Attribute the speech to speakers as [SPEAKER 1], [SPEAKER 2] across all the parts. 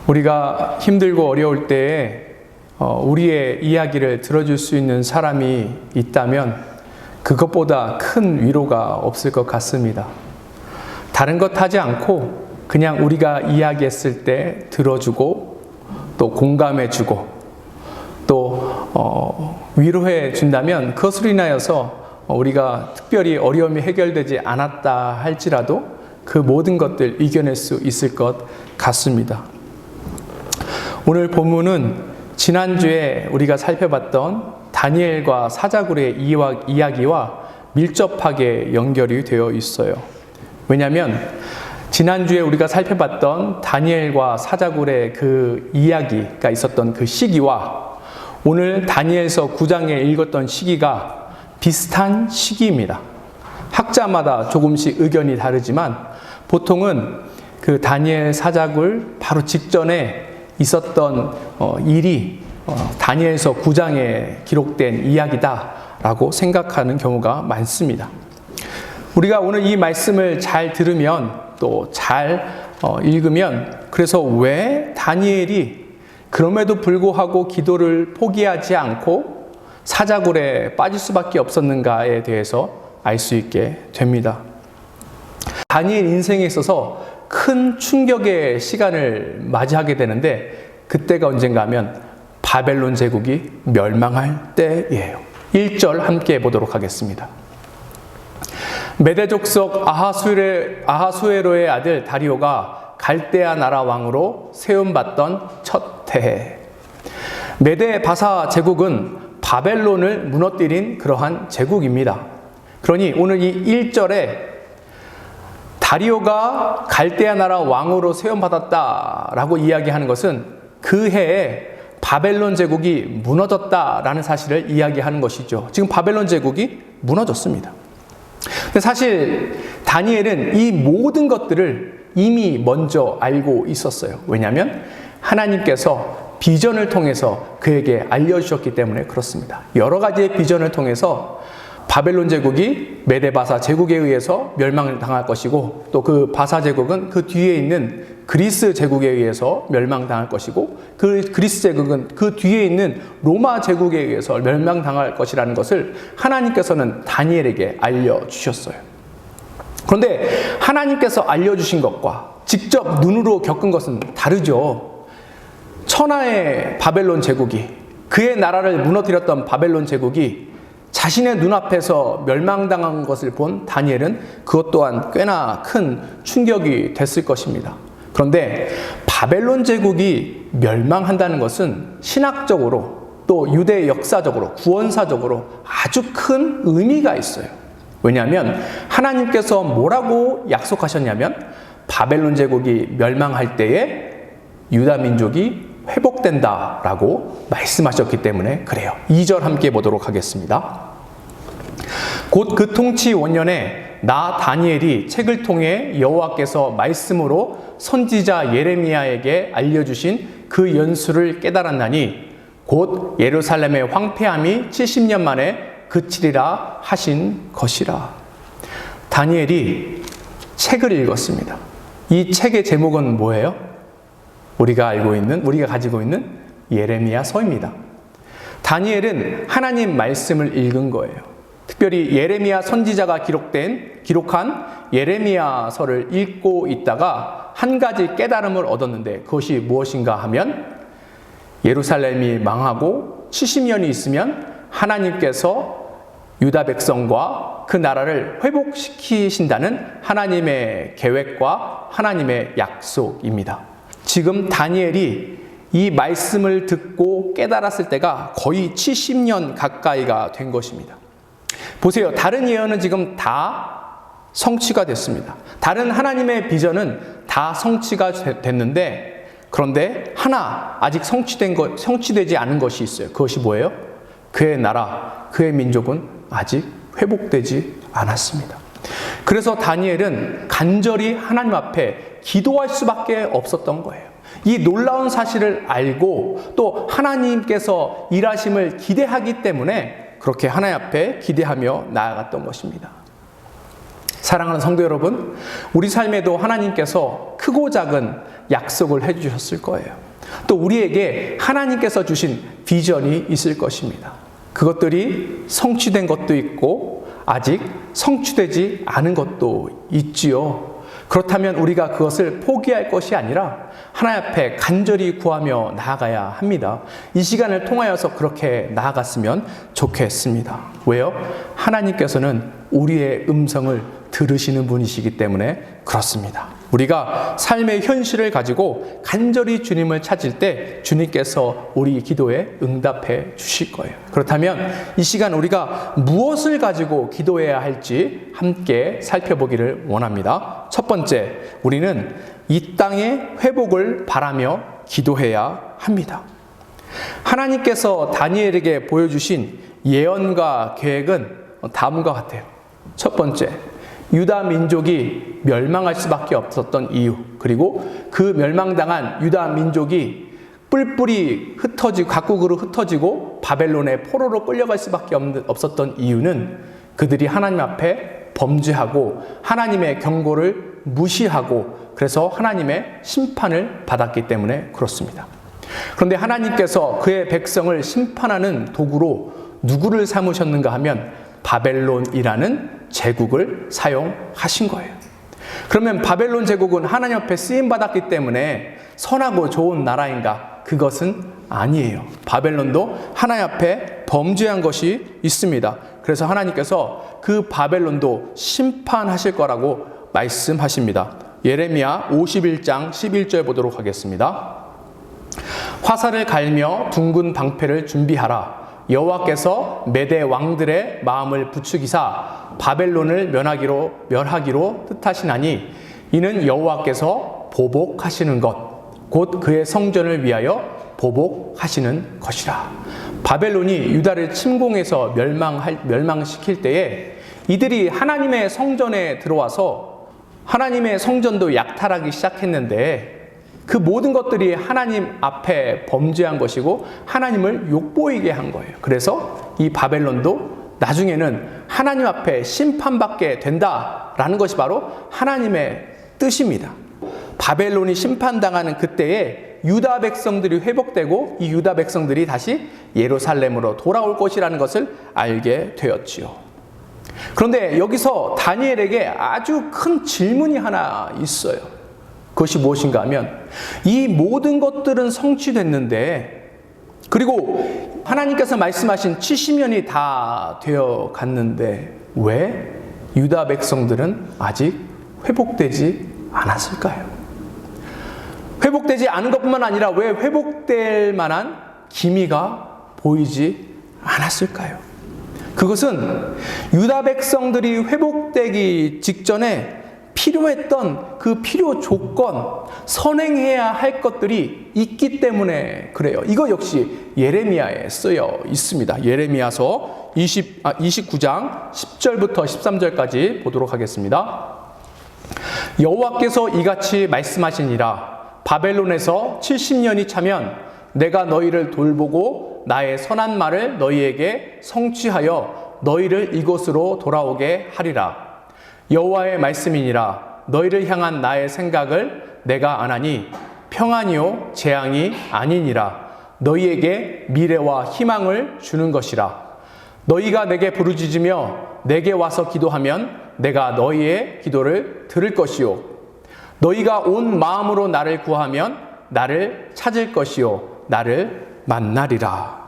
[SPEAKER 1] 우리가 힘들고 어려울 때에 우리의 이야기를 들어줄 수 있는 사람이 있다면 그것보다 큰 위로가 없을 것 같습니다. 다른 것 하지 않고 그냥 우리가 이야기했을 때 들어주고 또 공감해주고 또 위로해 준다면 그것으로 인하여서 우리가 특별히 어려움이 해결되지 않았다 할지라도 그 모든 것들 이겨낼 수 있을 것 같습니다. 오늘 본문은 지난주에 우리가 살펴봤던 다니엘과 사자굴의 이야기와 밀접하게 연결이 되어 있어요. 왜냐하면 지난주에 우리가 살펴봤던 다니엘과 사자굴의 그 이야기가 있었던 그 시기와 오늘 다니엘서 9장에 읽었던 시기가 비슷한 시기입니다. 학자마다 조금씩 의견이 다르지만 보통은 그 다니엘 사자굴 바로 직전에 있었던 일이 다니엘서 9장에 기록된 이야기다라고 생각하는 경우가 많습니다. 우리가 오늘 이 말씀을 잘 들으면 또 잘 읽으면 그래서 왜 다니엘이 그럼에도 불구하고 기도를 포기하지 않고 사자굴에 빠질 수밖에 없었는가에 대해서 알 수 있게 됩니다. 다니엘 인생에 있어서 큰 충격의 시간을 맞이하게 되는데 그때가 언젠가 하면 바벨론 제국이 멸망할 때예요. 1절 함께 보도록 하겠습니다. 메대 족속 아하수에로의 아들 다리오가 갈대아 나라 왕으로 세움받던 첫 해에 메대 바사 제국은 바벨론을 무너뜨린 그러한 제국입니다. 그러니 오늘 이 1절에 다리오가 갈대아 나라 왕으로 세움받았다라고 이야기하는 것은 그 해에 바벨론 제국이 무너졌다라는 사실을 이야기하는 것이죠. 지금 바벨론 제국이 무너졌습니다. 근데 사실 다니엘은 이 모든 것들을 이미 먼저 알고 있었어요. 왜냐하면 하나님께서 비전을 통해서 그에게 알려주셨기 때문에 그렇습니다. 여러 가지의 비전을 통해서 바벨론 제국이 메데바사 제국에 의해서 멸망을 당할 것이고 또 그 바사 제국은 그 뒤에 있는 그리스 제국에 의해서 멸망당할 것이고 그 그리스 제국은 그 뒤에 있는 로마 제국에 의해서 멸망당할 것이라는 것을 하나님께서는 다니엘에게 알려주셨어요. 그런데 하나님께서 알려주신 것과 직접 눈으로 겪은 것은 다르죠. 천하의 바벨론 제국이 그의 나라를 무너뜨렸던 바벨론 제국이 자신의 눈앞에서 멸망당한 것을 본 다니엘은 그것 또한 꽤나 큰 충격이 됐을 것입니다. 그런데 바벨론 제국이 멸망한다는 것은 신학적으로 또 유대 역사적으로 구원사적으로 아주 큰 의미가 있어요. 왜냐하면 하나님께서 뭐라고 약속하셨냐면 바벨론 제국이 멸망할 때에 유다 민족이 회복된다라고 말씀하셨기 때문에 그래요. 2절 함께 보도록 하겠습니다. 곧 그 통치 원년에 나 다니엘이 책을 통해 여호와께서 말씀으로 선지자 예레미야에게 알려주신 그 연수를 깨달았나니 곧 예루살렘의 황폐함이 70년 만에 그치리라 하신 것이라. 다니엘이 책을 읽었습니다. 이 책의 제목은 뭐예요? 우리가 가지고 있는 예레미야서입니다. 다니엘은 하나님 말씀을 읽은 거예요. 특별히 예레미야 선지자가 기록한 예레미야서를 읽고 있다가 한 가지 깨달음을 얻었는데 그것이 무엇인가 하면 예루살렘이 망하고 70년이 있으면 하나님께서 유다 백성과 그 나라를 회복시키신다는 하나님의 계획과 하나님의 약속입니다. 지금 다니엘이 이 말씀을 듣고 깨달았을 때가 거의 70년 가까이가 된 것입니다. 보세요. 다른 예언은 지금 다 성취가 됐습니다. 다른 하나님의 비전은 다 성취가 됐는데 그런데 하나 아직 성취되지 않은 것이 있어요. 그것이 뭐예요? 그의 나라, 그의 민족은 아직 회복되지 않았습니다. 그래서 다니엘은 간절히 하나님 앞에 기도할 수밖에 없었던 거예요. 이 놀라운 사실을 알고 또 하나님께서 일하심을 기대하기 때문에 그렇게 하나님 앞에 기대하며 나아갔던 것입니다. 사랑하는 성도 여러분, 우리 삶에도 하나님께서 크고 작은 약속을 해주셨을 거예요. 또 우리에게 하나님께서 주신 비전이 있을 것입니다. 그것들이 성취된 것도 있고 아직 성취되지 않은 것도 있지요. 그렇다면 우리가 그것을 포기할 것이 아니라 하나님 앞에 간절히 구하며 나아가야 합니다. 이 시간을 통하여서 그렇게 나아갔으면 좋겠습니다. 왜요? 하나님께서는 우리의 음성을 들으시는 분이시기 때문에 그렇습니다. 우리가 삶의 현실을 가지고 간절히 주님을 찾을 때 주님께서 우리 기도에 응답해 주실 거예요. 그렇다면 이 시간 우리가 무엇을 가지고 기도해야 할지 함께 살펴보기를 원합니다. 첫 번째, 우리는 이 땅의 회복을 바라며 기도해야 합니다. 하나님께서 다니엘에게 보여주신 예언과 계획은 다음과 같아요. 첫 번째, 유다 민족이 멸망할 수밖에 없었던 이유, 그리고 그 멸망당한 유다 민족이 뿔뿔이 흩어지고 각국으로 흩어지고 바벨론의 포로로 끌려갈 수밖에 없었던 이유는 그들이 하나님 앞에 범죄하고 하나님의 경고를 무시하고 그래서 하나님의 심판을 받았기 때문에 그렇습니다. 그런데 하나님께서 그의 백성을 심판하는 도구로 누구를 삼으셨는가 하면 바벨론이라는 제국을 사용하신 거예요. 그러면 바벨론 제국은 하나님 앞에 쓰임받았기 때문에 선하고 좋은 나라인가? 그것은 아니에요. 바벨론도 하나님 앞에 범죄한 것이 있습니다. 그래서 하나님께서 그 바벨론도 심판하실 거라고 말씀하십니다. 예레미야 51장 11절 보도록 하겠습니다. 화살을 갈며 둥근 방패를 준비하라. 여호와께서 메대 왕들의 마음을 부추기사 바벨론을 멸하기로 뜻하시나니 이는 여호와께서 보복하시는 것 곧 그의 성전을 위하여 보복하시는 것이라. 바벨론이 유다를 침공해서 멸망시킬 때에 이들이 하나님의 성전에 들어와서 하나님의 성전도 약탈하기 시작했는데 그 모든 것들이 하나님 앞에 범죄한 것이고 하나님을 욕보이게 한 거예요. 그래서 이 바벨론도 나중에는 하나님 앞에 심판받게 된다라는 것이 바로 하나님의 뜻입니다. 바벨론이 심판당하는 그때에 유다 백성들이 회복되고 이 유다 백성들이 다시 예루살렘으로 돌아올 것이라는 것을 알게 되었지요. 그런데 여기서 다니엘에게 아주 큰 질문이 하나 있어요. 그것이 무엇인가 하면 이 모든 것들은 성취됐는데 그리고 하나님께서 말씀하신 70년이 다 되어 갔는데 왜 유다 백성들은 아직 회복되지 않았을까요? 회복되지 않은 것뿐만 아니라 왜 회복될 만한 기미가 보이지 않았을까요? 그것은 유다 백성들이 회복되기 직전에 필요했던 그 필요 조건, 선행해야 할 것들이 있기 때문에 그래요. 이거 역시 예레미야에 쓰여 있습니다. 예레미야서 29장 10절부터 13절까지 보도록 하겠습니다. 여호와께서 이같이 말씀하시니라. 바벨론에서 70년이 차면 내가 너희를 돌보고 나의 선한 말을 너희에게 성취하여 너희를 이곳으로 돌아오게 하리라. 여호와의 말씀이니라. 너희를 향한 나의 생각을 내가 아나니 평안이요 재앙이 아니니라. 너희에게 미래와 희망을 주는 것이라. 너희가 내게 부르짖으며 내게 와서 기도하면 내가 너희의 기도를 들을 것이요 너희가 온 마음으로 나를 구하면 나를 찾을 것이요 나를 만나리라.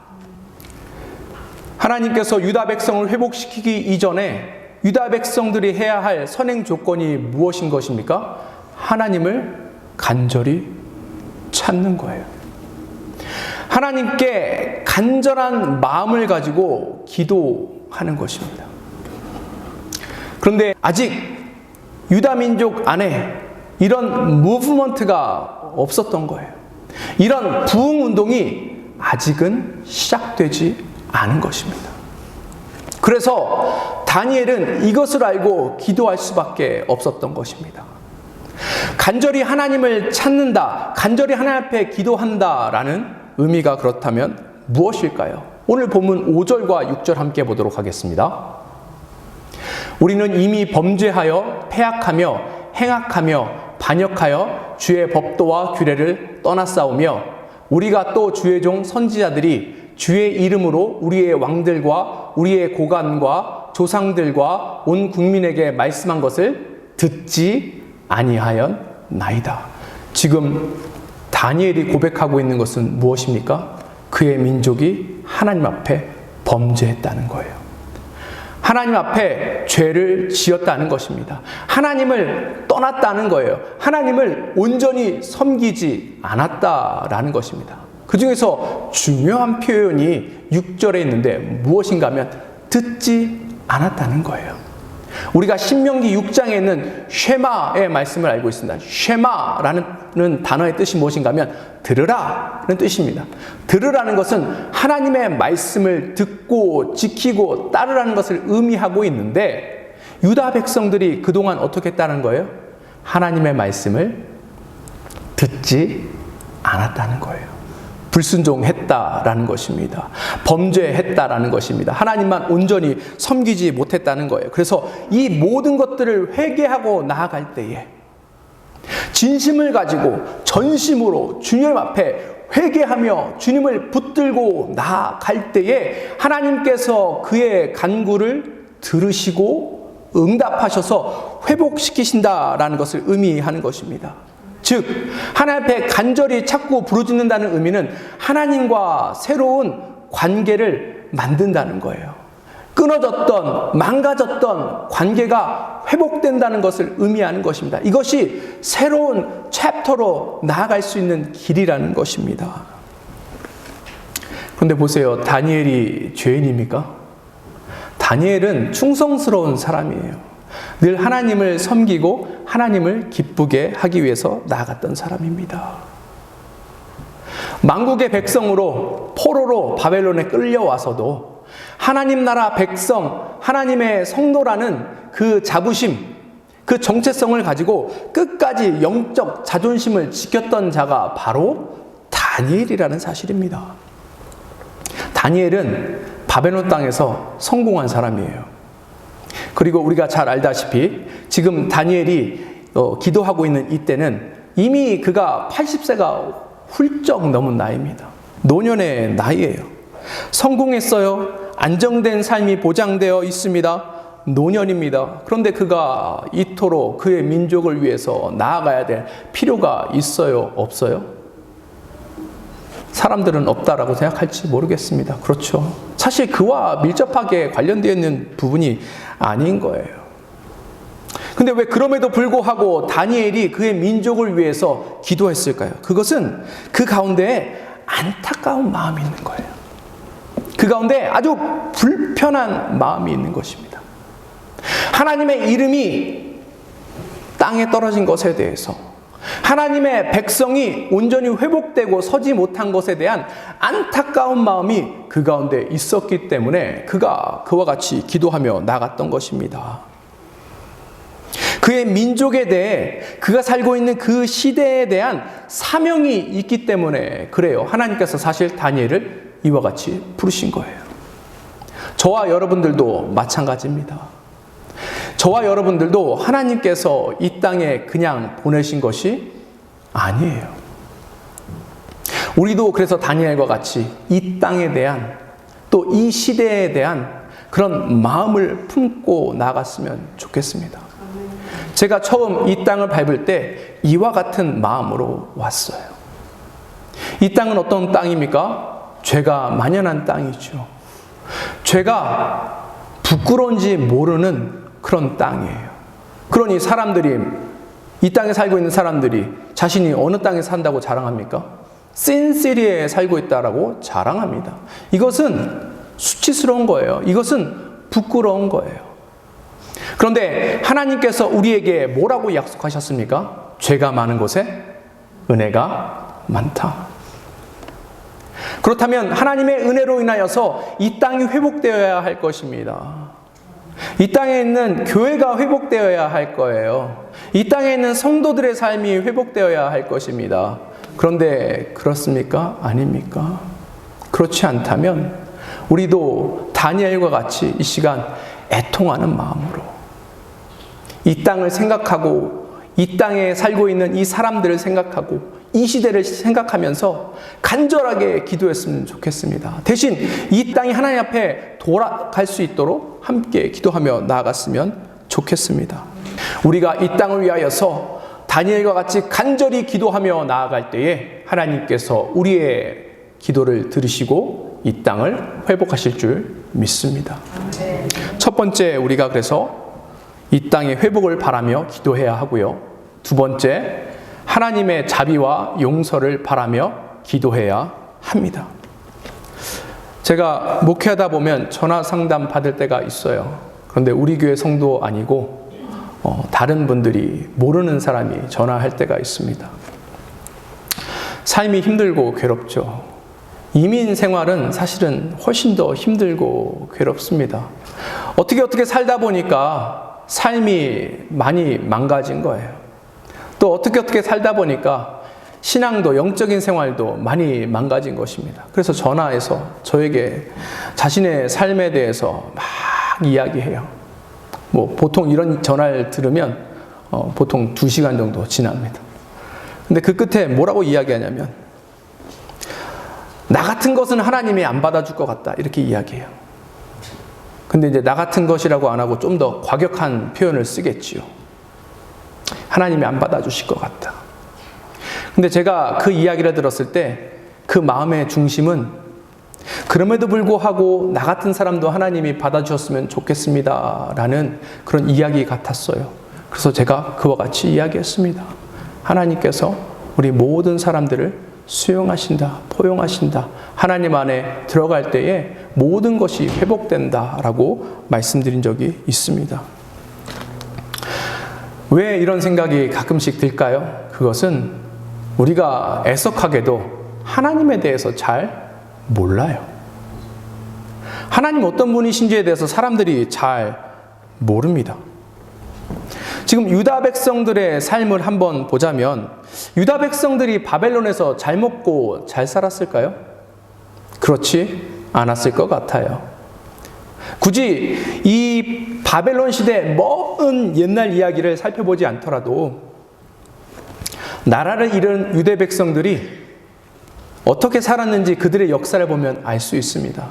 [SPEAKER 1] 하나님께서 유다 백성을 회복시키기 이전에 유다 백성들이 해야 할 선행 조건이 무엇인 것입니까? 하나님을 간절히 찾는 거예요. 하나님께 간절한 마음을 가지고 기도하는 것입니다. 그런데 아직 유다 민족 안에 이런 무브먼트가 없었던 거예요. 이런 부흥 운동이 아직은 시작되지 않은 것입니다. 그래서 다니엘은 이것을 알고 기도할 수밖에 없었던 것입니다. 간절히 하나님을 찾는다, 간절히 하나님 앞에 기도한다라는 의미가 그렇다면 무엇일까요? 오늘 본문 5절과 6절 함께 보도록 하겠습니다. 우리는 이미 범죄하여 패악하며 행악하며 반역하여 주의 법도와 규례를 떠났사오며 우리가 또 주의 종 선지자들이 주의 이름으로 우리의 왕들과 우리의 고관과 조상들과 온 국민에게 말씀한 것을 듣지 아니하였나이다. 지금 다니엘이 고백하고 있는 것은 무엇입니까? 그의 민족이 하나님 앞에 범죄했다는 거예요. 하나님 앞에 죄를 지었다는 것입니다. 하나님을 떠났다는 거예요. 하나님을 온전히 섬기지 않았다라는 것입니다. 그 중에서 중요한 표현이 6절에 있는데 무엇인가 하면 듣지 않았다는 거예요. 우리가 신명기 6장에 있는 쉐마의 말씀을 알고 있습니다. 쉐마라는 단어의 뜻이 무엇인가 하면 들으라는 뜻입니다. 들으라는 것은 하나님의 말씀을 듣고 지키고 따르라는 것을 의미하고 있는데 유다 백성들이 그동안 어떻게 했다는 거예요? 하나님의 말씀을 듣지 않았다는 거예요. 불순종했다라는 것입니다. 범죄했다라는 것입니다. 하나님만 온전히 섬기지 못했다는 거예요. 그래서 이 모든 것들을 회개하고 나아갈 때에 진심을 가지고 전심으로 주님 앞에 회개하며 주님을 붙들고 나아갈 때에 하나님께서 그의 간구를 들으시고 응답하셔서 회복시키신다라는 것을 의미하는 것입니다. 즉 하나님 앞에 간절히 찾고 부르짖는다는 의미는 하나님과 새로운 관계를 만든다는 거예요. 끊어졌던 망가졌던 관계가 회복된다는 것을 의미하는 것입니다. 이것이 새로운 챕터로 나아갈 수 있는 길이라는 것입니다. 그런데 보세요. 다니엘이 죄인입니까? 다니엘은 충성스러운 사람이에요. 늘 하나님을 섬기고 하나님을 기쁘게 하기 위해서 나아갔던 사람입니다. 만국의 백성으로 포로로 바벨론에 끌려와서도 하나님 나라 백성, 하나님의 성도라는 그 자부심, 그 정체성을 가지고 끝까지 영적 자존심을 지켰던 자가 바로 다니엘이라는 사실입니다. 다니엘은 바벨론 땅에서 성공한 사람이에요. 그리고 우리가 잘 알다시피 지금 다니엘이 기도하고 있는 이때는 이미 그가 80세가 훌쩍 넘은 나이입니다. 노년의 나이예요. 성공했어요. 안정된 삶이 보장되어 있습니다. 노년입니다. 그런데 그가 이토록 그의 민족을 위해서 나아가야 될 필요가 있어요? 없어요? 사람들은 없다라고 생각할지 모르겠습니다. 그렇죠. 사실 그와 밀접하게 관련되어 있는 부분이 아닌 거예요. 근데 왜 그럼에도 불구하고 다니엘이 그의 민족을 위해서 기도했을까요? 그것은 그 가운데에 안타까운 마음이 있는 거예요. 그 가운데 아주 불편한 마음이 있는 것입니다. 하나님의 이름이 땅에 떨어진 것에 대해서, 하나님의 백성이 온전히 회복되고 서지 못한 것에 대한 안타까운 마음이 그 가운데 있었기 때문에 그가 그와 같이 기도하며 나갔던 것입니다. 그의 민족에 대해, 그가 살고 있는 그 시대에 대한 사명이 있기 때문에 그래요. 하나님께서 사실 다니엘을 이와 같이 부르신 거예요. 저와 여러분들도 마찬가지입니다. 저와 여러분들도 하나님께서 이 땅에 그냥 보내신 것이 아니에요. 우리도 그래서 다니엘과 같이 이 땅에 대한, 또 이 시대에 대한 그런 마음을 품고 나갔으면 좋겠습니다. 제가 처음 이 땅을 밟을 때 이와 같은 마음으로 왔어요. 이 땅은 어떤 땅입니까? 죄가 만연한 땅이죠. 죄가 부끄러운지 모르는 그런 땅이에요. 그러니 사람들이, 이 땅에 살고 있는 사람들이 자신이 어느 땅에 산다고 자랑합니까? 신시리에 살고 있다라고 자랑합니다. 이것은 수치스러운 거예요. 이것은 부끄러운 거예요. 그런데 하나님께서 우리에게 뭐라고 약속하셨습니까? 죄가 많은 곳에 은혜가 많다. 그렇다면 하나님의 은혜로 인하여서 이 땅이 회복되어야 할 것입니다. 이 땅에 있는 교회가 회복되어야 할 거예요. 이 땅에 있는 성도들의 삶이 회복되어야 할 것입니다. 그런데 그렇습니까? 아닙니까? 그렇지 않다면 우리도 다니엘과 같이 이 시간 애통하는 마음으로 이 땅을 생각하고 이 땅에 살고 있는 이 사람들을 생각하고 이 시대를 생각하면서 간절하게 기도했으면 좋겠습니다. 대신 이 땅이 하나님 앞에 돌아갈 수 있도록 함께 기도하며 나아갔으면 좋겠습니다. 우리가 이 땅을 위하여서 다니엘과 같이 간절히 기도하며 나아갈 때에 하나님께서 우리의 기도를 들으시고 이 땅을 회복하실 줄 믿습니다. 첫 번째, 우리가 그래서 이 땅의 회복을 바라며 기도해야 하고요. 두 번째, 하나님의 자비와 용서를 바라며 기도해야 합니다. 제가 목회하다 보면 전화 상담 받을 때가 있어요. 그런데 우리 교회 성도 아니고 다른 분들이 모르는 사람이 전화할 때가 있습니다. 삶이 힘들고 괴롭죠. 이민 생활은 사실은 훨씬 더 힘들고 괴롭습니다. 어떻게 살다 보니까 삶이 많이 망가진 거예요. 또 어떻게 살다 보니까 신앙도 영적인 생활도 많이 망가진 것입니다. 그래서 전화해서 저에게 자신의 삶에 대해서 막 이야기해요. 보통 이런 전화를 들으면 보통 2시간 정도 지납니다. 근데 그 끝에 뭐라고 이야기하냐면 나 같은 것은 하나님이 안 받아줄 것 같다 이렇게 이야기해요. 근데 이제 나 같은 것이라고 안 하고 좀 더 과격한 표현을 쓰겠지요. 하나님이 안 받아주실 것 같다. 근데 제가 그 이야기를 들었을 때 그 마음의 중심은 그럼에도 불구하고 나 같은 사람도 하나님이 받아주셨으면 좋겠습니다 라는 그런 이야기 같았어요. 그래서 제가 그와 같이 이야기했습니다. 하나님께서 우리 모든 사람들을 수용하신다, 포용하신다. 하나님 안에 들어갈 때에 모든 것이 회복된다라고 말씀드린 적이 있습니다. 왜 이런 생각이 가끔씩 들까요? 그것은 우리가 애석하게도 하나님에 대해서 잘 몰라요. 하나님 어떤 분이신지에 대해서 사람들이 잘 모릅니다. 지금 유다 백성들의 삶을 한번 보자면 유다 백성들이 바벨론에서 잘 먹고 잘 살았을까요? 그렇지 않았을 것 같아요. 굳이 이 바벨론 시대 먼 옛날 이야기를 살펴보지 않더라도 나라를 잃은 유대 백성들이 어떻게 살았는지 그들의 역사를 보면 알 수 있습니다.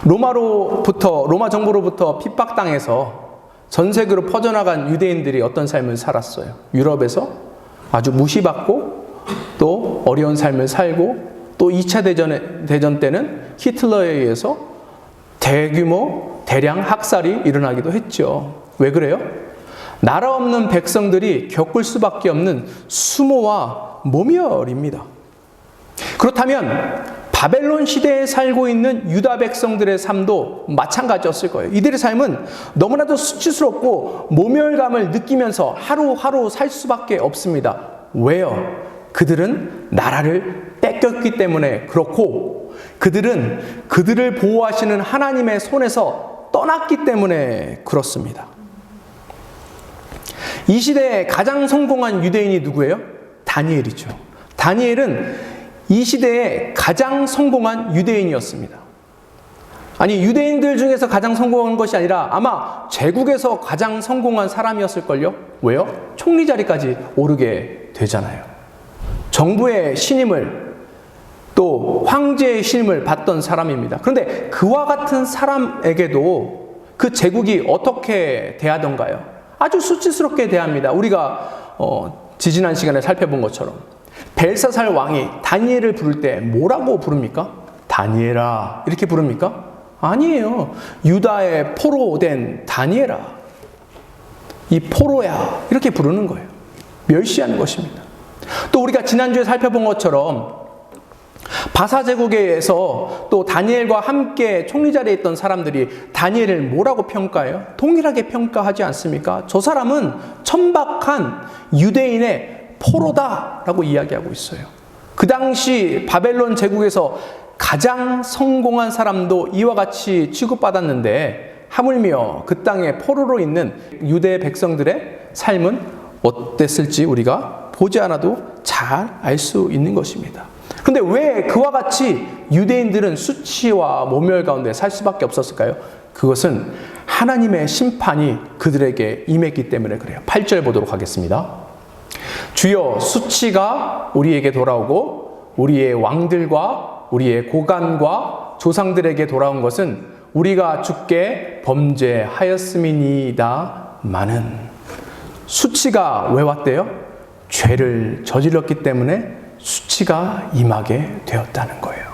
[SPEAKER 1] 로마 정부로부터 핍박당해서 전 세계로 퍼져나간 유대인들이 어떤 삶을 살았어요? 유럽에서 아주 무시받고 또 어려운 삶을 살고 또 2차 대전 때는 히틀러에 의해서 대량 학살이 일어나기도 했죠. 왜 그래요? 나라 없는 백성들이 겪을 수밖에 없는 수모와 모멸입니다. 그렇다면 바벨론 시대에 살고 있는 유다 백성들의 삶도 마찬가지였을 거예요. 이들의 삶은 너무나도 수치스럽고 모멸감을 느끼면서 하루하루 살 수밖에 없습니다. 왜요? 그들은 나라를 뺏겼기 때문에 그렇고 그들은 그들을 보호하시는 하나님의 손에서 떠났기 때문에 그렇습니다. 이 시대에 가장 성공한 유대인이 누구예요? 다니엘이죠. 다니엘은 이 시대에 가장 성공한 유대인이었습니다. 아니, 유대인들 중에서 가장 성공한 것이 아니라 아마 제국에서 가장 성공한 사람이었을걸요? 왜요? 총리 자리까지 오르게 되잖아요. 정부의 신임을 또 황제의 신임을 받던 사람입니다. 그런데 그와 같은 사람에게도 그 제국이 어떻게 대하던가요? 아주 수치스럽게 대합니다. 우리가 지지난 시간에 살펴본 것처럼 벨사살 왕이 다니엘을 부를 때 뭐라고 부릅니까? 다니엘아 이렇게 부릅니까? 아니에요. 유다의 포로 된 다니엘아, 이 포로야 이렇게 부르는 거예요. 멸시하는 것입니다. 또 우리가 지난주에 살펴본 것처럼 바사 제국에서 또 다니엘과 함께 총리 자리에 있던 사람들이 다니엘을 뭐라고 평가해요? 동일하게 평가하지 않습니까? 저 사람은 천박한 유대인의 포로다라고 이야기하고 있어요. 그 당시 바벨론 제국에서 가장 성공한 사람도 이와 같이 취급받았는데 하물며 그 땅에 포로로 있는 유대 백성들의 삶은 어땠을지 우리가 보지 않아도 잘 알 수 있는 것입니다. 그런데 왜 그와 같이 유대인들은 수치와 모멸 가운데 살 수밖에 없었을까요? 그것은 하나님의 심판이 그들에게 임했기 때문에 그래요. 8절 보도록 하겠습니다. 주여 수치가 우리에게 돌아오고 우리의 왕들과 우리의 고관과 조상들에게 돌아온 것은 우리가 주께 범죄하였음이니이다마는. 수치가 왜 왔대요? 죄를 저질렀기 때문에 수치가 임하게 되었다는 거예요.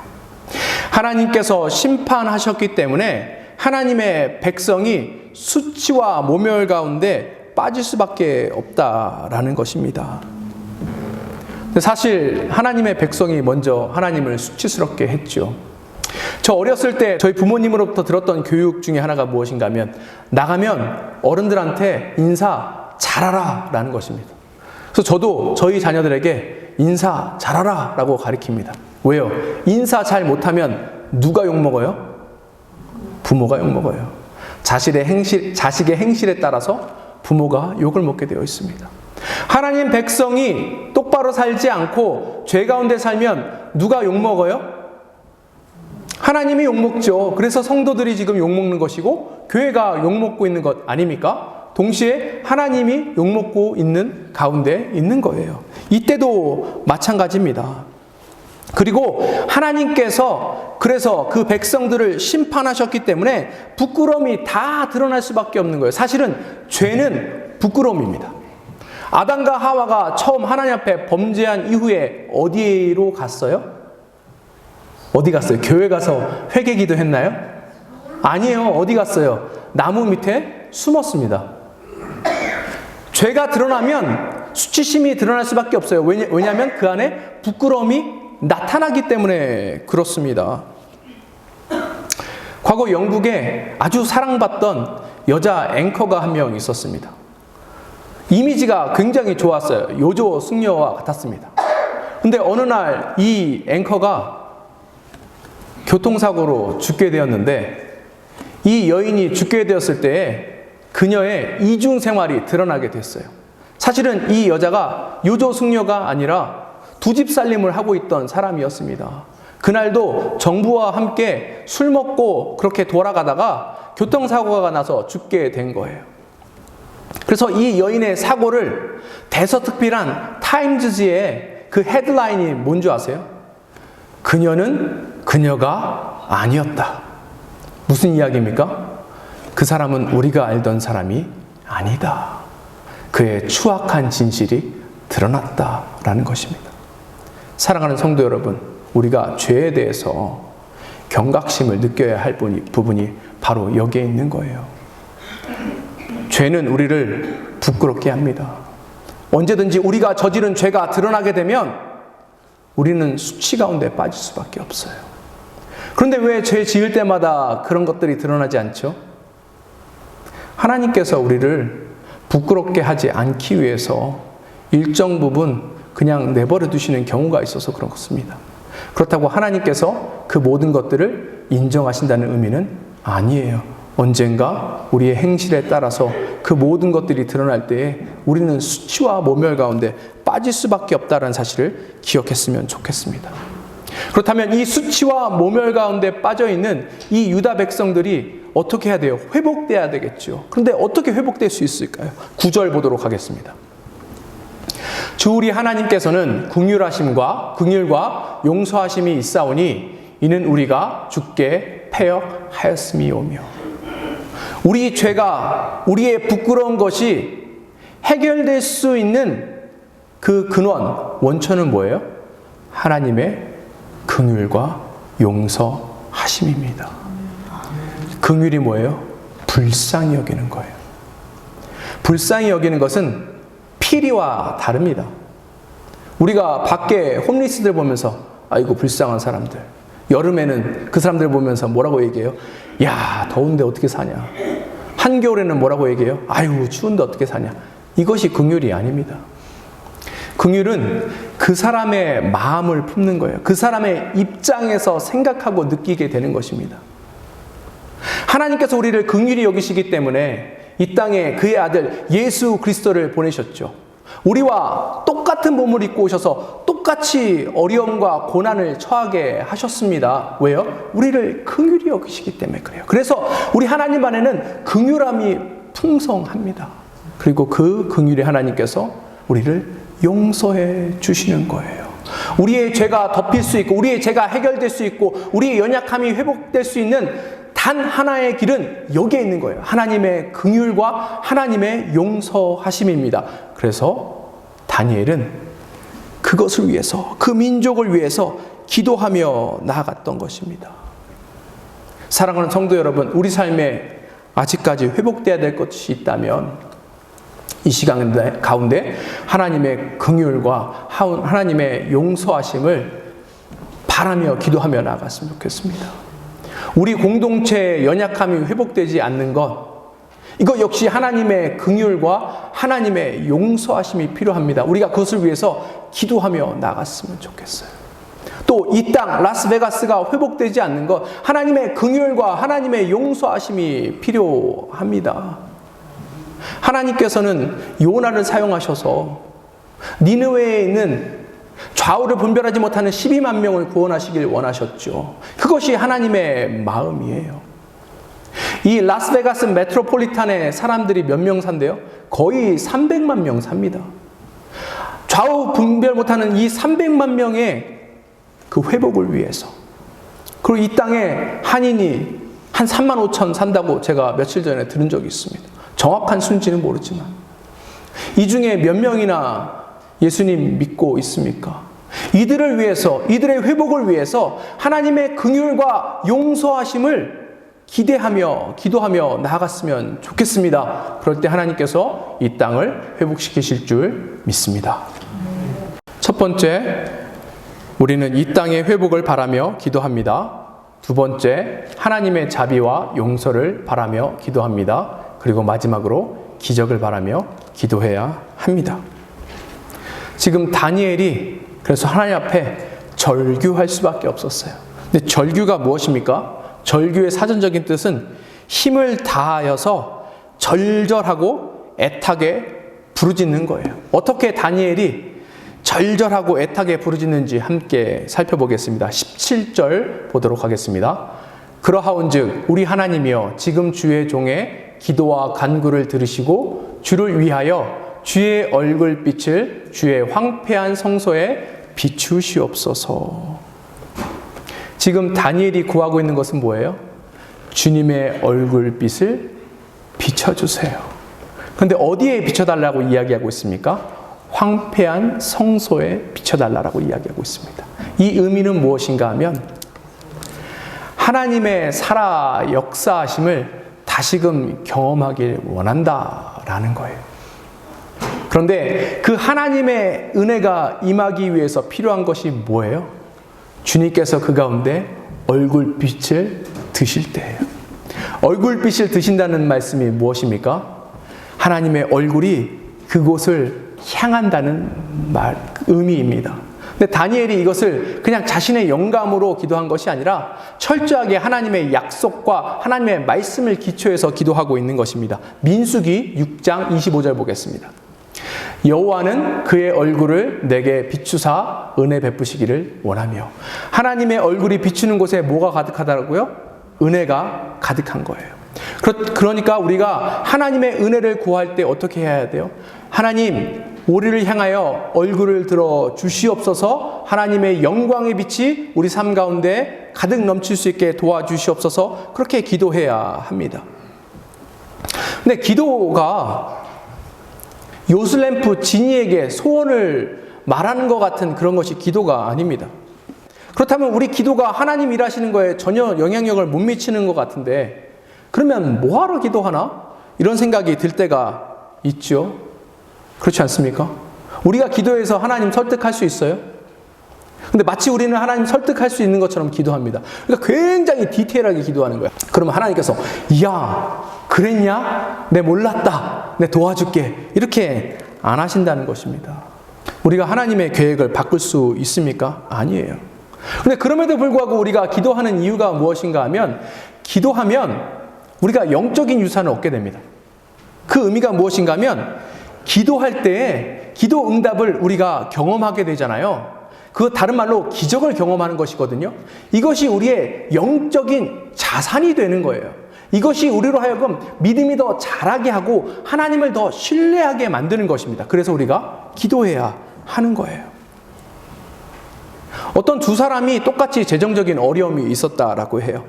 [SPEAKER 1] 하나님께서 심판하셨기 때문에 하나님의 백성이 수치와 모멸 가운데 빠질 수밖에 없다라는 것입니다. 사실 하나님의 백성이 먼저 하나님을 수치스럽게 했죠. 저 어렸을 때 저희 부모님으로부터 들었던 교육 중에 하나가 무엇인가 하면 나가면 어른들한테 인사 잘하라 라는 것입니다. 그래서 저도 저희 자녀들에게 인사 잘하라 라고 가르칩니다. 왜요? 인사 잘 못하면 누가 욕먹어요? 부모가 욕먹어요. 자식의 행실에 따라서 부모가 욕을 먹게 되어 있습니다. 하나님 백성이 똑바로 살지 않고 죄 가운데 살면 누가 욕먹어요? 하나님이 욕먹죠. 그래서 성도들이 지금 욕먹는 것이고 교회가 욕먹고 있는 것 아닙니까? 동시에 하나님이 욕먹고 있는 가운데 있는 거예요. 이때도 마찬가지입니다. 그리고 하나님께서 그래서 그 백성들을 심판하셨기 때문에 부끄러움이 다 드러날 수밖에 없는 거예요. 사실은 죄는 부끄러움입니다. 아담과 하와가 처음 하나님 앞에 범죄한 이후에 어디로 갔어요? 어디 갔어요? 교회 가서 회개 기도했나요? 아니에요. 어디 갔어요? 나무 밑에 숨었습니다. 죄가 드러나면 수치심이 드러날 수밖에 없어요. 왜냐하면 그 안에 부끄러움이 나타나기 때문에 그렇습니다. 과거 영국에 아주 사랑받던 여자 앵커가 한 명 있었습니다. 이미지가 굉장히 좋았어요. 요조 승려와 같았습니다. 근데 어느 날 이 앵커가 교통사고로 죽게 되었는데 이 여인이 죽게 되었을 때에 그녀의 이중 생활이 드러나게 됐어요. 사실은 이 여자가 요조 승려가 아니라 두 집 살림을 하고 있던 사람이었습니다. 그날도 정부와 함께 술 먹고 그렇게 돌아가다가 교통사고가 나서 죽게 된 거예요. 그래서 이 여인의 사고를 대서특필한 타임즈지의 그 헤드라인이 뭔지 아세요? 그녀는 그녀가 아니었다. 무슨 이야기입니까? 그 사람은 우리가 알던 사람이 아니다. 그의 추악한 진실이 드러났다라는 것입니다. 사랑하는 성도 여러분, 우리가 죄에 대해서 경각심을 느껴야 할 부분이 바로 여기에 있는 거예요. 죄는 우리를 부끄럽게 합니다. 언제든지 우리가 저지른 죄가 드러나게 되면 우리는 수치 가운데 빠질 수밖에 없어요. 그런데 왜 죄 지을 때마다 그런 것들이 드러나지 않죠? 하나님께서 우리를 부끄럽게 하지 않기 위해서 일정 부분 그냥 내버려 두시는 경우가 있어서 그렇습니다. 그렇다고 하나님께서 그 모든 것들을 인정하신다는 의미는 아니에요. 언젠가 우리의 행실에 따라서 그 모든 것들이 드러날 때에 우리는 수치와 모멸 가운데 빠질 수밖에 없다는 사실을 기억했으면 좋겠습니다. 그렇다면 이 수치와 모멸 가운데 빠져있는 이 유다 백성들이 어떻게 해야 돼요? 회복돼야 되겠죠. 그런데 어떻게 회복될 수 있을까요? 9절 보도록 하겠습니다. 주 우리 하나님께서는 긍휼과 용서하심이 있사오니 이는 우리가 주께 패역하였음이오며. 우리 죄가, 우리의 부끄러운 것이 해결될 수 있는 그 근원, 원천은 뭐예요? 하나님의 긍휼과 용서하심입니다. 긍휼이 뭐예요? 불쌍히 여기는 거예요. 불쌍히 여기는 것은 피리와 다릅니다. 우리가 밖에 홈리스들 보면서 아이고 불쌍한 사람들, 여름에는 그 사람들 보면서 뭐라고 얘기해요? 야, 더운데 어떻게 사냐. 한겨울에는 뭐라고 얘기해요? 아유, 추운데 어떻게 사냐. 이것이 긍휼이 아닙니다. 긍휼은 그 사람의 마음을 품는 거예요. 그 사람의 입장에서 생각하고 느끼게 되는 것입니다. 하나님께서 우리를 긍휼히 여기시기 때문에 이 땅에 그의 아들 예수 그리스도를 보내셨죠. 우리와 똑같은 몸을 입고 오셔서 똑같이 어려움과 고난을 처하게 하셨습니다. 왜요? 우리를 긍휼히 여기시기 때문에 그래요. 그래서 우리 하나님 안에는 긍휼함이 풍성합니다. 그리고 그 긍휼의 하나님께서 우리를 용서해 주시는 거예요. 우리의 죄가 덮일 수 있고 우리의 죄가 해결될 수 있고 우리의 연약함이 회복될 수 있는 단 하나의 길은 여기에 있는 거예요. 하나님의 긍휼과 하나님의 용서하심입니다. 그래서 다니엘은 그것을 위해서, 그 민족을 위해서 기도하며 나아갔던 것입니다. 사랑하는 성도 여러분, 우리 삶에 아직까지 회복되어야 될 것이 있다면 이 시간 가운데 하나님의 긍휼과 하나님의 용서하심을 바라며 기도하며 나아갔으면 좋겠습니다. 우리 공동체의 연약함이 회복되지 않는 것, 이것 역시 하나님의 긍휼과 하나님의 용서하심이 필요합니다. 우리가 그것을 위해서 기도하며 나갔으면 좋겠어요. 또 이 땅 라스베가스가 회복되지 않는 것, 하나님의 긍휼과 하나님의 용서하심이 필요합니다. 하나님께서는 요나를 사용하셔서 니느웨에 있는 좌우를 분별하지 못하는 12만 명을 구원하시길 원하셨죠. 그것이 하나님의 마음이에요. 이 라스베가스 메트로폴리탄의 사람들이 몇 명 산대요? 거의 300만 명 삽니다. 좌우 분별 못하는 이 300만 명의 그 회복을 위해서, 그리고 이 땅에 한인이 한 3만 5천 산다고 제가 며칠 전에 들은 적이 있습니다. 정확한 순지는 모르지만 이 중에 몇 명이나 예수님 믿고 있습니까? 이들을 위해서, 이들의 회복을 위해서 하나님의 긍휼과 용서하심을 기대하며 기도하며 나아갔으면 좋겠습니다. 그럴 때 하나님께서 이 땅을 회복시키실 줄 믿습니다. 첫 번째, 우리는 이 땅의 회복을 바라며 기도합니다. 두 번째, 하나님의 자비와 용서를 바라며 기도합니다. 그리고 마지막으로 기적을 바라며 기도해야 합니다. 지금 다니엘이 그래서 하나님 앞에 절규할 수밖에 없었어요. 근데 절규가 무엇입니까? 절규의 사전적인 뜻은 힘을 다하여서 절절하고 애타게 부르짖는 거예요. 어떻게 다니엘이 절절하고 애타게 부르짖는지 함께 살펴보겠습니다. 17절 보도록 하겠습니다. 그러하온즉 우리 하나님이여 지금 주의 종의 기도와 간구를 들으시고 주를 위하여 주의 얼굴빛을 주의 황폐한 성소에 비추시옵소서. 지금 다니엘이 구하고 있는 것은 뭐예요? 주님의 얼굴빛을 비춰주세요. 그런데 어디에 비춰달라고 이야기하고 있습니까? 황폐한 성소에 비춰달라고 이야기하고 있습니다. 이 의미는 무엇인가 하면 하나님의 살아 역사하심을 다시금 경험하길 원한다라는 거예요. 그런데 그 하나님의 은혜가 임하기 위해서 필요한 것이 뭐예요? 주님께서 그 가운데 얼굴빛을 드실 때예요. 얼굴빛을 드신다는 말씀이 무엇입니까? 하나님의 얼굴이 그곳을 향한다는 의미입니다. 근데 다니엘이 이것을 그냥 자신의 영감으로 기도한 것이 아니라 철저하게 하나님의 약속과 하나님의 말씀을 기초해서 기도하고 있는 것입니다. 민수기 6장 25절 보겠습니다. 여호와는 그의 얼굴을 내게 비추사 은혜 베푸시기를 원하며. 하나님의 얼굴이 비추는 곳에 뭐가 가득하다고요? 은혜가 가득한 거예요. 그러니까 우리가 하나님의 은혜를 구할 때 어떻게 해야 돼요? 하나님, 우리를 향하여 얼굴을 들어 주시옵소서. 하나님의 영광의 빛이 우리 삶 가운데 가득 넘칠 수 있게 도와주시옵소서. 그렇게 기도해야 합니다. 근데 기도가 요슬램프 지니에게 소원을 말하는 것 같은 그런 것이 기도가 아닙니다. 그렇다면 우리 기도가 하나님 일하시는 거에 전혀 영향력을 못 미치는 것 같은데, 그러면 뭐하러 기도하나? 이런 생각이 들 때가 있죠. 그렇지 않습니까? 우리가 기도해서 하나님 설득할 수 있어요? 근데 마치 우리는 하나님 설득할 수 있는 것처럼 기도합니다. 그러니까 굉장히 디테일하게 기도하는 거야. 그러면 하나님께서 야, 그랬냐? 내 몰랐다. 내 도와줄게. 이렇게 안 하신다는 것입니다. 우리가 하나님의 계획을 바꿀 수 있습니까? 아니에요. 근데 그럼에도 불구하고 우리가 기도하는 이유가 무엇인가 하면, 기도하면 우리가 영적인 유산을 얻게 됩니다. 그 의미가 무엇인가 하면, 기도할 때에 기도 응답을 우리가 경험하게 되잖아요. 그 다른 말로 기적을 경험하는 것이거든요. 이것이 우리의 영적인 자산이 되는 거예요. 이것이 우리로 하여금 믿음이 더 자라게 하고 하나님을 더 신뢰하게 만드는 것입니다. 그래서 우리가 기도해야 하는 거예요. 어떤 두 사람이 똑같이 재정적인 어려움이 있었다라고 해요.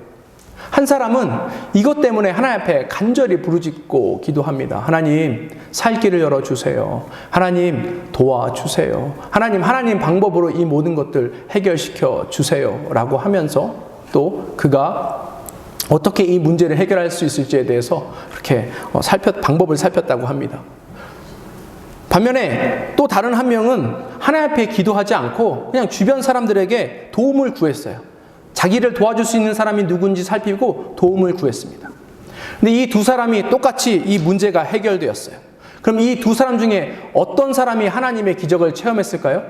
[SPEAKER 1] 한 사람은 이것 때문에 하나님 앞에 간절히 부르짖고 기도합니다. 하나님, 살 길을 열어주세요. 하나님, 도와주세요. 하나님 방법으로 이 모든 것들 해결시켜 주세요. 라고 하면서 또 그가 어떻게 이 문제를 해결할 수 있을지에 대해서 이렇게 방법을 살폈다고 합니다. 반면에 또 다른 한 명은 하나님 앞에 기도하지 않고 그냥 주변 사람들에게 도움을 구했어요. 자기를 도와줄 수 있는 사람이 누군지 살피고 도움을 구했습니다. 근데 이 두 사람이 똑같이 이 문제가 해결되었어요. 그럼 이 두 사람 중에 어떤 사람이 하나님의 기적을 체험했을까요?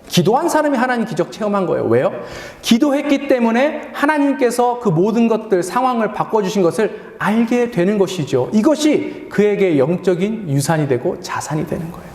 [SPEAKER 1] 기도한 사람이 하나님 기적 체험한 거예요. 왜요? 기도했기 때문에 하나님께서 그 모든 것들, 상황을 바꿔주신 것을 알게 되는 것이죠. 이것이 그에게 영적인 유산이 되고 자산이 되는 거예요.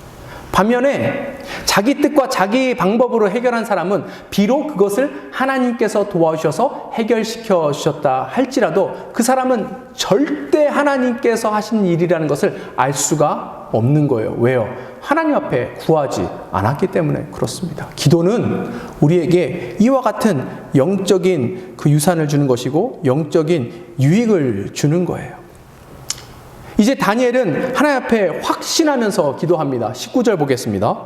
[SPEAKER 1] 반면에 자기 뜻과 자기 방법으로 해결한 사람은 비록 그것을 하나님께서 도와주셔서 해결시켜 주셨다 할지라도 그 사람은 절대 하나님께서 하신 일이라는 것을 알 수가 없는 거예요. 왜요? 하나님 앞에 구하지 않았기 때문에 그렇습니다. 기도는 우리에게 이와 같은 영적인 그 유산을 주는 것이고 영적인 유익을 주는 거예요. 이제 다니엘은 하나님 앞에 확신하면서 기도합니다. 19절 보겠습니다.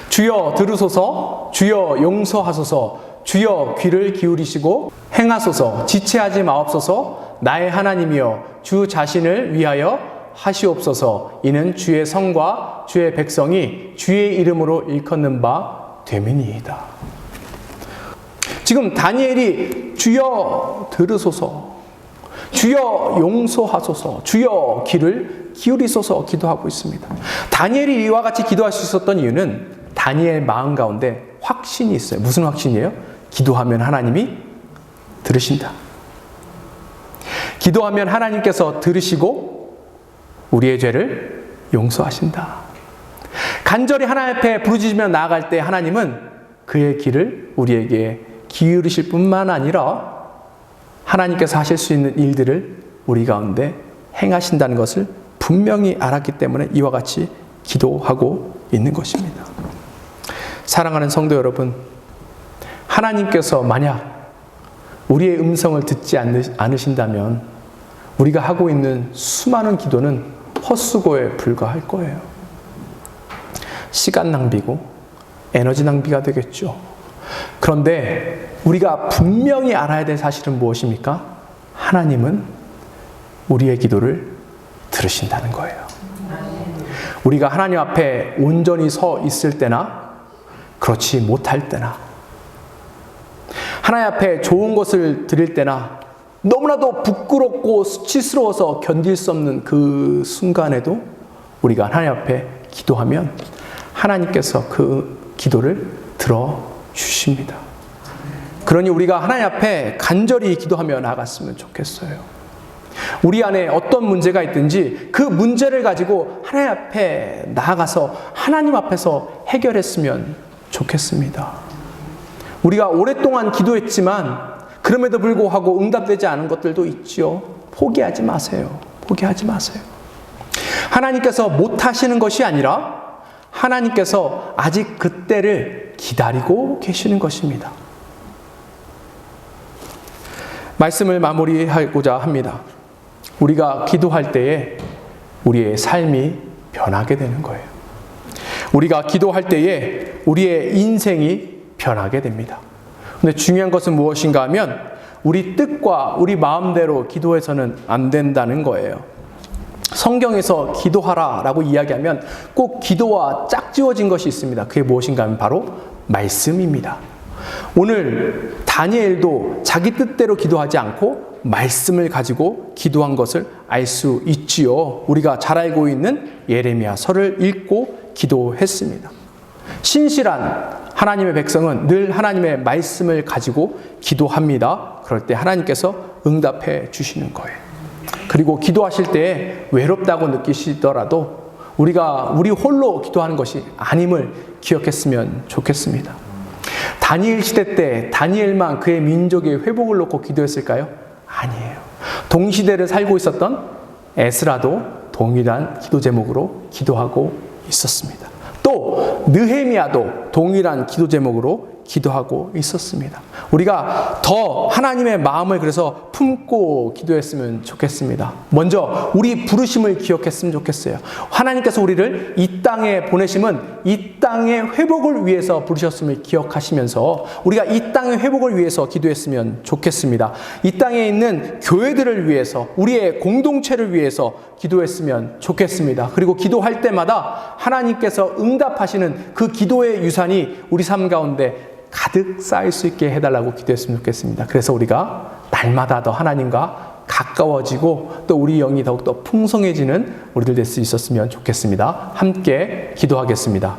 [SPEAKER 1] 주여 들으소서, 주여 용서하소서, 주여 귀를 기울이시고 행하소서, 지체하지 마옵소서, 나의 하나님이여 주 자신을 위하여 하시옵소서. 이는 주의 성과 주의 백성이 주의 이름으로 일컫는 바 됨이니이다. 지금 다니엘이 주여 들으소서, 주여 용서하소서, 주여 귀를 기울이소서 기도하고 있습니다. 다니엘이 이와 같이 기도할 수 있었던 이유는 다니엘 마음 가운데 확신이 있어요. 무슨 확신이에요? 기도하면 하나님이 들으신다. 기도하면 하나님께서 들으시고 우리의 죄를 용서하신다. 간절히 하나님 앞에 부르짖으며 나아갈 때 하나님은 그의 길을 우리에게 기울이실 뿐만 아니라 하나님께서 하실 수 있는 일들을 우리 가운데 행하신다는 것을 분명히 알았기 때문에 이와 같이 기도하고 있는 것입니다. 사랑하는 성도 여러분, 하나님께서 만약 우리의 음성을 듣지 않으신다면 우리가 하고 있는 수많은 기도는 헛수고에 불과할 거예요. 시간 낭비고 에너지 낭비가 되겠죠. 그런데 우리가 분명히 알아야 될 사실은 무엇입니까? 하나님은 우리의 기도를 들으신다는 거예요. 우리가 하나님 앞에 온전히 서 있을 때나 그렇지 못할 때나 하나님 앞에 좋은 것을 드릴 때나 너무나도 부끄럽고 수치스러워서 견딜 수 없는 그 순간에도 우리가 하나님 앞에 기도하면 하나님께서 그 기도를 들어주십니다. 그러니 우리가 하나님 앞에 간절히 기도하며 나아갔으면 좋겠어요. 우리 안에 어떤 문제가 있든지 그 문제를 가지고 하나님 앞에 나아가서 하나님 앞에서 해결했으면 좋겠습니다. 우리가 오랫동안 기도했지만 그럼에도 불구하고 응답되지 않은 것들도 있지요. 포기하지 마세요. 포기하지 마세요. 하나님께서 못하시는 것이 아니라 하나님께서 아직 그때를 기다리고 계시는 것입니다. 말씀을 마무리하고자 합니다. 우리가 기도할 때에 우리의 삶이 변하게 되는 거예요. 우리가 기도할 때에 우리의 인생이 변하게 됩니다. 근데 중요한 것은 무엇인가 하면 우리 뜻과 우리 마음대로 기도해서는 안 된다는 거예요. 성경에서 기도하라 라고 이야기하면 꼭 기도와 짝지어진 것이 있습니다. 그게 무엇인가 하면 바로 말씀입니다. 오늘 다니엘도 자기 뜻대로 기도하지 않고 말씀을 가지고 기도한 것을 알 수 있지요. 우리가 잘 알고 있는 예레미야서를 읽고 기도했습니다. 신실한 하나님의 백성은 늘 하나님의 말씀을 가지고 기도합니다. 그럴 때 하나님께서 응답해 주시는 거예요. 그리고 기도하실 때 외롭다고 느끼시더라도 우리가 우리 홀로 기도하는 것이 아님을 기억했으면 좋겠습니다. 다니엘 시대 때 다니엘만 그의 민족의 회복을 놓고 기도했을까요? 아니에요. 동시대를 살고 있었던 에스라도 동일한 기도 제목으로 기도하고 있었습니다. 또 느헤미야도 동일한 기도 제목으로 기도하고 있었습니다. 우리가 더 하나님의 마음을 그래서 품고 기도했으면 좋겠습니다. 먼저 우리 부르심을 기억했으면 좋겠어요. 하나님께서 우리를 이 땅에 보내심은 이 땅의 회복을 위해서 부르셨음을 기억하시면서 우리가 이 땅의 회복을 위해서 기도했으면 좋겠습니다. 이 땅에 있는 교회들을 위해서, 우리의 공동체를 위해서 기도했으면 좋겠습니다. 그리고 기도할 때마다 하나님께서 응답하시는 그 기도의 유산이 우리 삶 가운데 가득 쌓일 수 있게 해달라고 기도했으면 좋겠습니다. 그래서 우리가 날마다 더 하나님과 가까워지고 또 우리 영이 더욱더 풍성해지는 우리들 될 수 있었으면 좋겠습니다. 함께 기도하겠습니다.